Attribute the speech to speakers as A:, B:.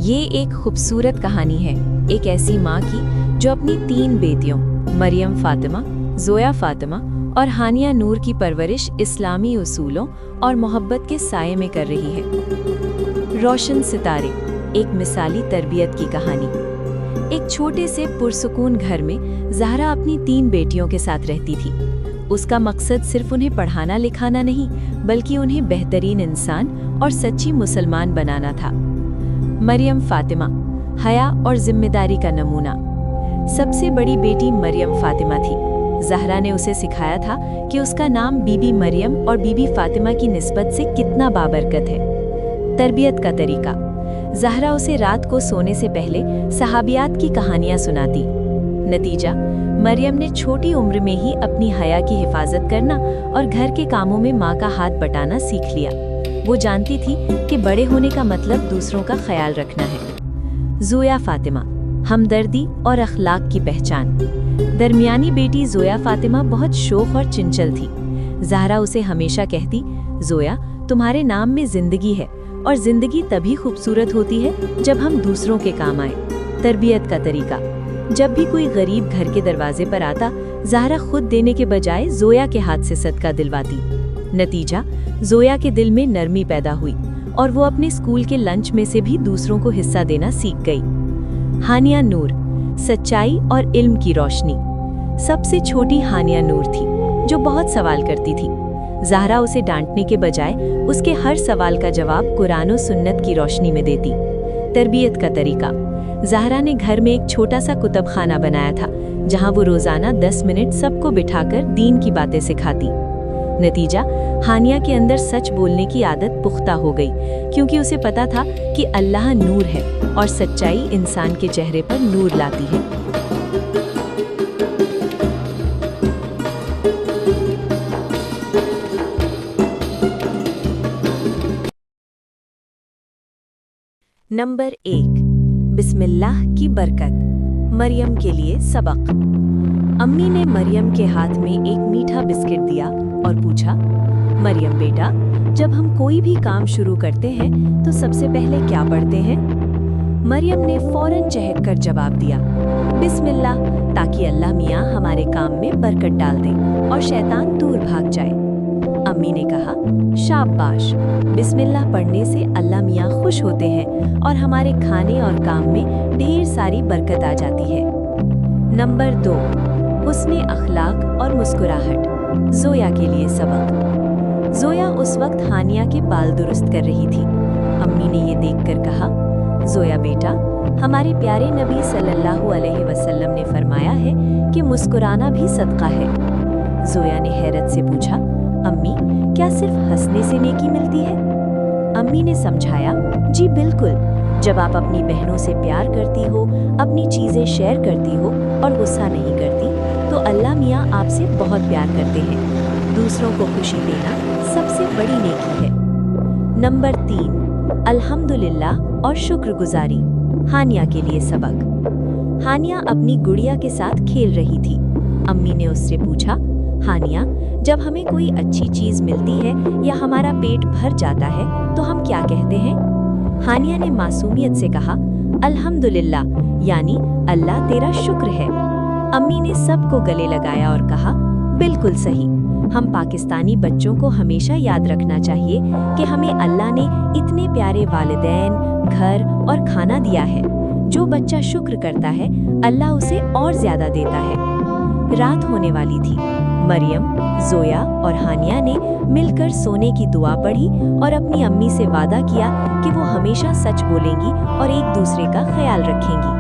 A: ये एक खूबसूरत कहानी है एक ऐसी माँ की जो अपनी 3 बेटियों मरियम फातिमा, ज़ोया फातिमा और हानिया नूर की परवरिश इस्लामी उसूलों और मोहब्बत के साये में कर रही है। रोशन सितारे, एक मिसाली तरबियत की कहानी। एक छोटे से पुरसुकून घर में ज़हरा अपनी 3 बेटियों के साथ रहती थी। उसका मकसद सिर्फ उन्हें पढ़ाना लिखाना नहीं, बल्कि उन्हें बेहतरीन इंसान और सच्ची मुसलमान बनाना था। मरियम फातिमा, हया और जिम्मेदारी का नमूना। सबसे बड़ी बेटी मरियम फातिमा थी। ज़हरा ने उसे सिखाया था कि उसका नाम बीबी मरियम और बीबी फातिमा की निस्बत से कितना बाबरकत है। तरबियत का तरीका, ज़हरा उसे रात को सोने से पहले सहाबियात की कहानियां सुनाती। नतीजा, मरियम ने छोटी उम्र में ही अपनी हया की हिफाजत करना और घर के कामों में माँ का हाथ बटाना सीख लिया। वो जानती थी कि बड़े होने का मतलब दूसरों का ख्याल रखना है। ज़ोया फातिमा, हमदर्दी और अखलाक की पहचान। दरमियानी बेटी ज़ोया फातिमा बहुत शौक और चंचल थी। ज़हरा उसे हमेशा कहती, ज़ोया, तुम्हारे नाम में जिंदगी है और जिंदगी तभी खूबसूरत होती है जब हम दूसरों के काम आए। तरबियत का तरीका, जब भी कोई गरीब घर के दरवाजे पर आता, ज़हरा खुद देने के बजाय ज़ोया के हाथ से सदका दिलवाती। नतीजा, ज़ोया के दिल में नरमी पैदा हुई और वो अपने स्कूल के लंच में से भी दूसरों को हिस्सा देना सीख गई। हानिया नूर, सच्चाई और इल्म की रोशनी। सबसे छोटी हानिया नूर थी जो बहुत सवाल करती थी। ज़हरा उसे डांटने के बजाय उसके हर सवाल का जवाब कुरान और सुन्नत की रोशनी में देती। तरबियत का तरीका, ज़हरा ने घर में एक छोटा सा कुतब खाना बनाया था जहां वो रोजाना 10 मिनट सबको बिठाकर दीन की बातें सिखाती। नतीजा, हानिया के अंदर सच बोलने की आदत पुख्ता हो गई, क्योंकि उसे पता था कि अल्लाह नूर है और सच्चाई इंसान के चेहरे पर नूर लाती है। नंबर 1, बिस्मिल्लाह की बरकत। मरियम के लिए सबक। अम्मी ने मरियम के हाथ में एक मीठा बिस्किट दिया और पूछा, मरियम बेटा, जब हम कोई भी काम शुरू करते हैं तो सबसे पहले क्या पढ़ते हैं? मरियम ने फौरन चहक कर जवाब दिया, बिस्मिल्लाह, ताकि अल्लाह मियाँ हमारे काम में बरकत डाल दें और शैतान दूर भाग जाए। अम्मी ने कहा, शाबाश, बिस्मिल्लाह पढ़ने से अल्लाह मियाँ खुश होते हैं और हमारे खाने और काम में ढेर सारी बरकत आ जाती है। नंबर 2, हुस्ने अखलाक और मुस्कुराहट। ज़ोया के लिए सबक। ज़ोया उस वक्त हानिया के बाल दुरुस्त कर रही थी। अम्मी ने ये देखकर कहा, ज़ोया बेटा, हमारे प्यारे नबी सल्लल्लाहु अलैहि वसल्लम ने फरमाया है कि मुस्कुराना भी सदका है। ज़ोया ने हैरत से पूछा, अम्मी, क्या सिर्फ हंसने से नेकी मिलती है? अम्मी ने समझाया, जी बिल्कुल, जब आप अपनी बहनों से प्यार करती हो, अपनी चीज़ें शेयर करती हो और गुस्सा नहीं करती, तो अल्लाह मियाँ आपसे बहुत प्यार करते हैं। दूसरों को खुशी देना सबसे बड़ी नेकी है। नंबर 3, अल्हम्दुलिल्लाह और शुक्रगुजारी। हानिया के लिए सबक। हानिया अपनी गुड़िया के साथ खेल रही थी। अम्मी ने उससे पूछा, हानिया, जब हमें कोई अच्छी चीज़ मिलती है या हमारा पेट भर जाता है तो हम क्या कहते हैं? हानिया ने मासूमियत से कहा, अल्हम्दुलिल्लाह, यानी अल्लाह तेरा शुक्र है। अम्मी ने सबको गले लगाया और कहा, बिल्कुल सही। हम पाकिस्तानी बच्चों को हमेशा याद रखना चाहिए कि हमें अल्लाह ने इतने प्यारे वालिदैन, घर और खाना दिया है। जो बच्चा शुक्र करता है, अल्लाह उसे और ज्यादा देता है। रात होने वाली थी। मरियम, ज़ोया और हानिया ने मिलकर सोने की दुआ पढ़ी और अपनी अम्मी से वादा किया कि वो हमेशा सच बोलेंगी और एक दूसरे का ख्याल रखेंगी।